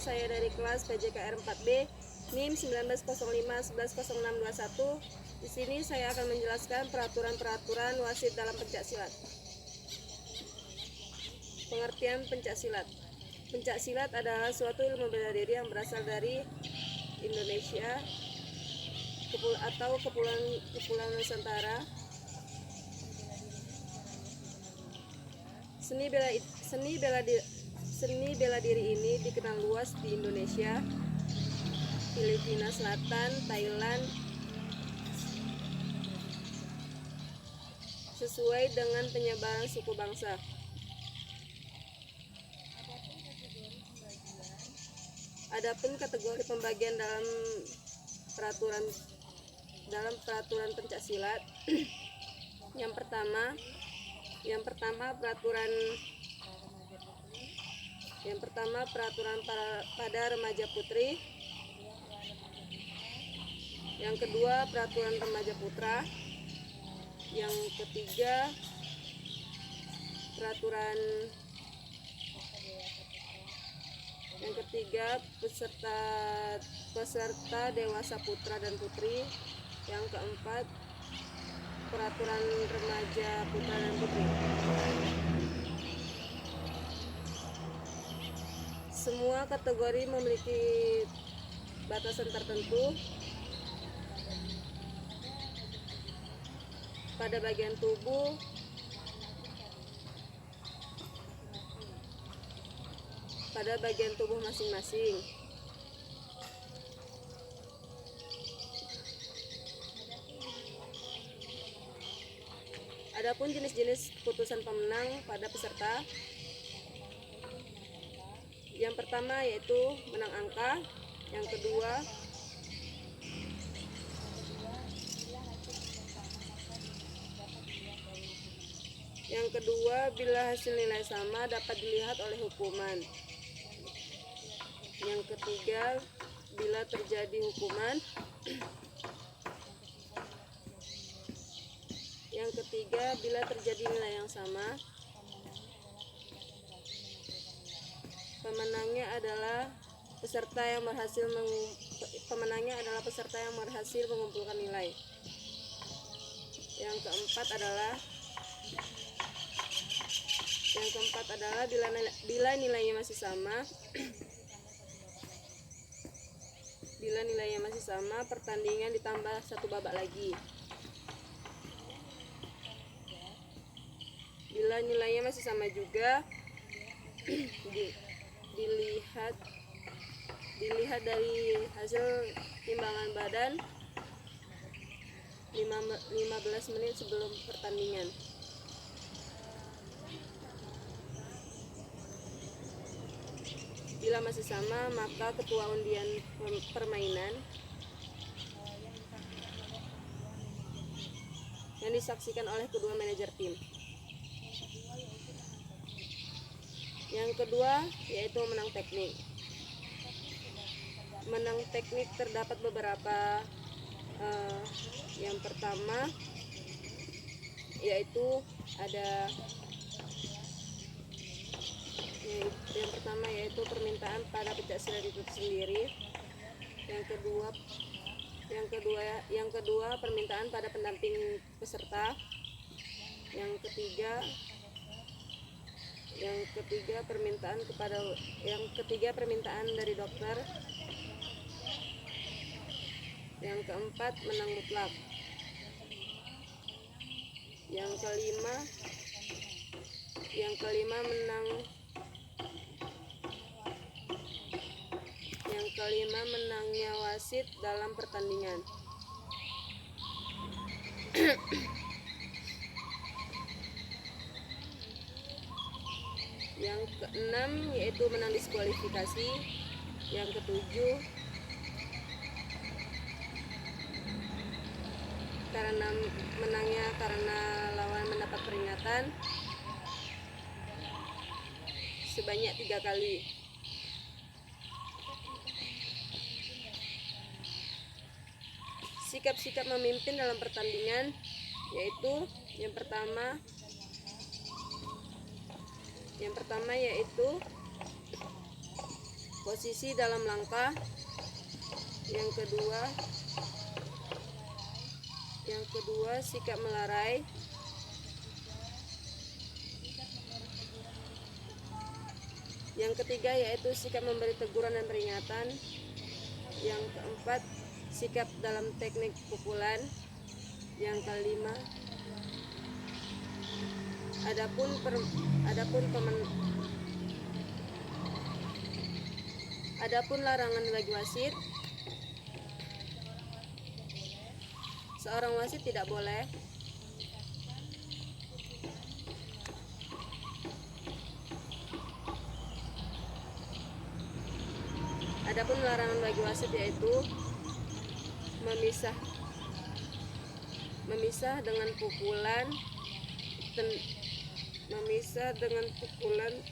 saya dari kelas PJKR 4B NIM 1905110621. Di sini saya akan menjelaskan peraturan-peraturan wasit dalam pencaksilat. Pengertian pencaksilat. Pencaksilat adalah suatu ilmu bela diri yang berasal dari Indonesia atau Kepulauan Nusantara. Seni bela diri ini dikenal luas di Indonesia, Filipina Selatan, Thailand, sesuai dengan penyebaran suku bangsa. Adapun kategori pembagian dalam peraturan pencaksilat, yang pertama peraturan pada remaja putri, yang kedua peraturan remaja putra, yang ketiga peserta dewasa putra dan putri, yang keempat peraturan remaja putra dan putri. Semua kategori memiliki batasan tertentu. Pada bagian tubuh, masing-masing. Adapun jenis-jenis keputusan pemenang pada peserta, yang pertama yaitu menang angka, yang kedua bila hasil nilai sama dapat dilihat oleh hukuman. Yang ketiga, bila terjadi hukuman. Yang ketiga, bila terjadi nilai yang sama. Pemenangnya adalah peserta yang berhasil mengumpulkan nilai. Yang keempat adalah bila nilainya masih sama, pertandingan ditambah satu babak lagi. Bila nilainya masih sama juga, dilihat dari hasil timbangan badan 15 menit sebelum pertandingan. Bila masih sama, maka ketua undian permainan yang disaksikan oleh kedua manajer tim. Yang kedua yaitu menang teknik. Menang teknik terdapat beberapa. Yang pertama yaitu permintaan pada pencaksilat itu sendiri. Yang kedua permintaan pada pendamping peserta. Yang ketiga permintaan dari dokter. Yang keempat menang mutlak. Yang kelima menangnya wasit dalam pertandingan. Yang keenam yaitu menang diskualifikasi. Yang ketujuh menangnya karena lawan mendapat peringatan sebanyak 3 kali. Sikap-sikap memimpin dalam pertandingan yaitu yang pertama yaitu posisi dalam langkah. Yang kedua sikap melarai. Yang ketiga yaitu sikap memberi teguran dan peringatan. Yang keempat sikap dalam teknik pukulan. Yang kelima adapun larangan bagi wasit. Seorang wasit tidak boleh Adapun larangan bagi wasit yaitu memisah dengan pukulan,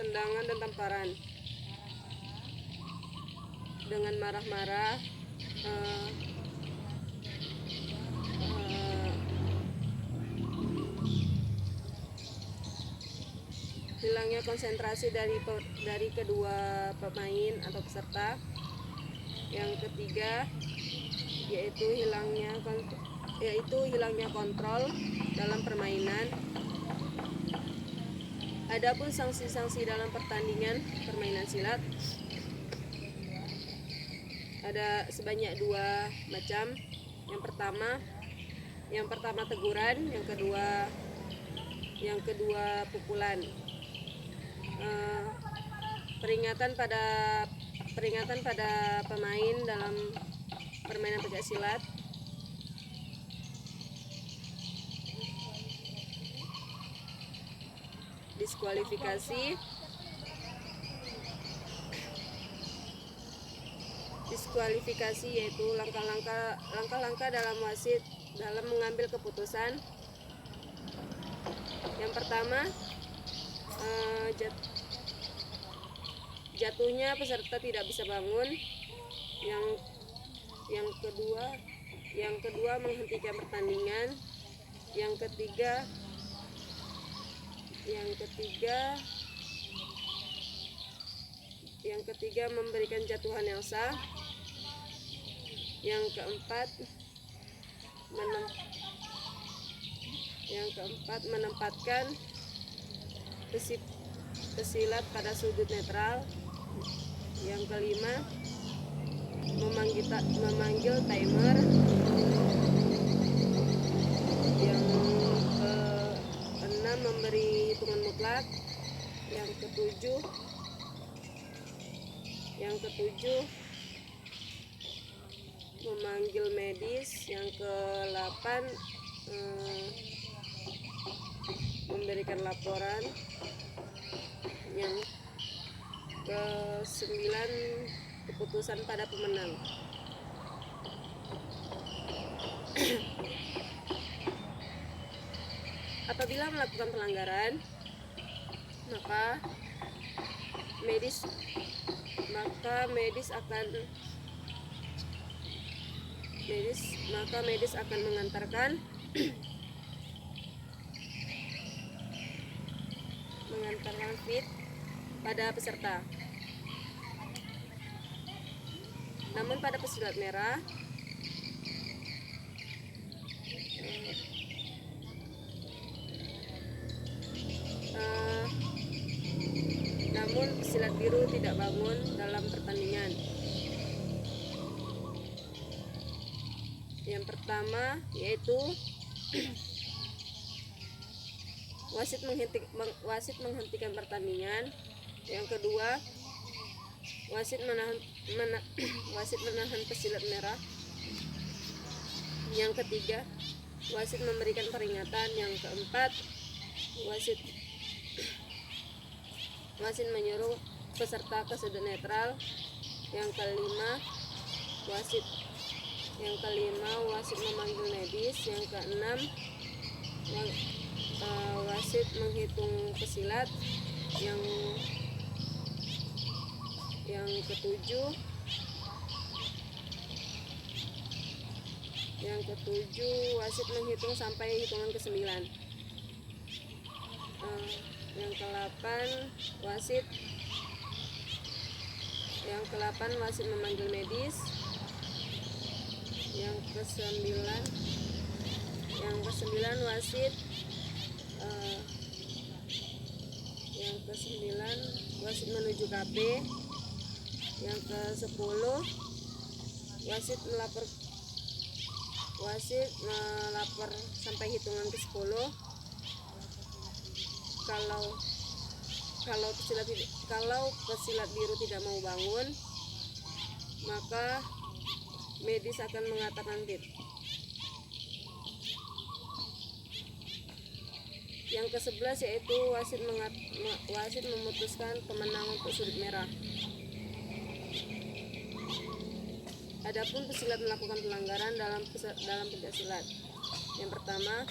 tendangan dan tamparan. Dengan marah-marah, hilangnya konsentrasi dari kedua pemain atau peserta. Yang ketiga yaitu hilangnya kontrol dalam permainan. Adapun sanksi-sanksi dalam permainan silat ada sebanyak 2 macam. Yang pertama teguran, yang kedua pukulan. Peringatan pada pemain dalam permainan pencak silat. Diskualifikasi yaitu langkah-langkah dalam wasit dalam mengambil keputusan. Yang pertama, jatuhnya peserta tidak bisa bangun. Yang kedua menghentikan pertandingan. Yang ketiga memberikan jatuhan yang sah. Yang keempat menempatkan pesilat pada sudut netral. Yang kelima memanggil timer. Yang keenam memberi hitungan mutlak. Yang ketujuh memanggil medis. Yang ke-8 memberikan laporan. Yang ke-9 keputusan pada pemenang. Apabila melakukan pelanggaran, maka medis akan mengantarkan fit pada peserta. Namun pada pesilat merah namun pesilat biru tidak bangun dalam pertandingan. Yang pertama yaitu wasit menghentikan pertandingan. Yang kedua, wasit menahan pesilat merah. Yang ketiga, wasit memberikan peringatan. Yang keempat, wasit menyuruh peserta ke sudut netral. Yang kelima, wasit memanggil medis. Yang keenam, wasit menghitung pesilat. Yang ketujuh wasit menghitung sampai hitungan ke-9. Yang ke-8 wasit Yang ke-8 wasit memanggil medis. Yang ke-9 wasit wasit menuju KP. Yang ke-10 wasit melapor sampai hitungan ke-10. Kalau pesilat biru tidak mau bangun, maka medis akan mengatakan fit. Yang ke-11 yaitu wasit memutuskan pemenang untuk sudut merah. Adapun pesilat melakukan pelanggaran dalam pencaksilat. Yang pertama,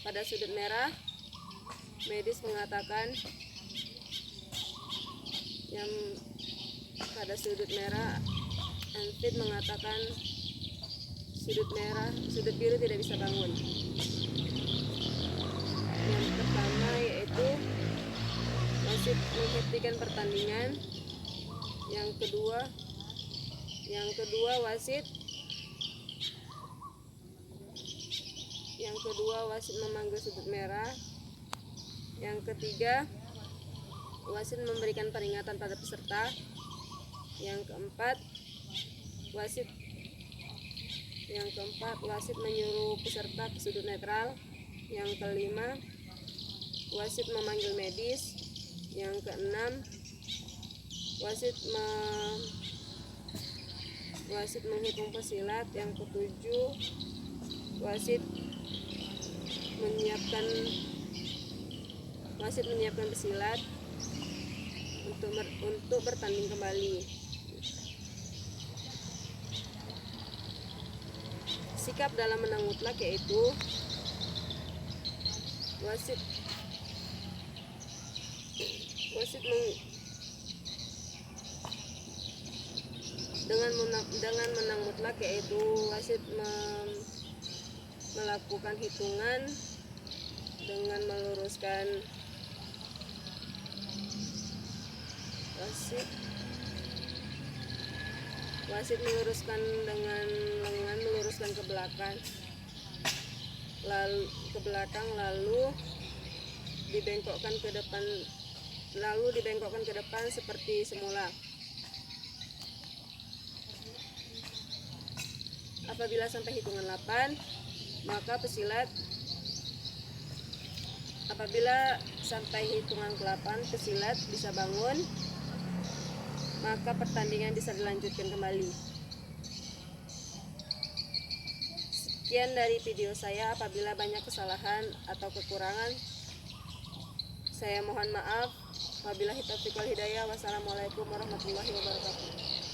pada sudut merah, medis mengatakan Anfit mengatakan sudut biru tidak bisa bangun. Yang pertama yaitu wasit menghentikan pertandingan. Yang kedua wasit memanggil sudut merah. Yang ketiga, wasit memberikan peringatan pada peserta. Yang keempat, wasit menyuruh peserta ke sudut netral. Yang kelima, wasit memanggil medis. Yang keenam, wasit menghitung pesilat. Yang ketujuh, wasit menyiapkan pesilat untuk bertanding kembali. Sikap dalam menang mutlak yaitu wasit dengan menang mutlak yaitu wasit melakukan hitungan dengan meluruskan wasit meluruskan dengan lengan meluruskan ke belakang, lalu dibengkokkan ke depan seperti semula. Apabila sampai hitungan 8, maka pesilat bisa bangun, maka pertandingan bisa dilanjutkan kembali. Sekian dari video saya. Apabila banyak kesalahan atau kekurangan, saya mohon maaf. Wabillahi taufiq wal hidayah. Wassalamualaikum warahmatullahi wabarakatuh.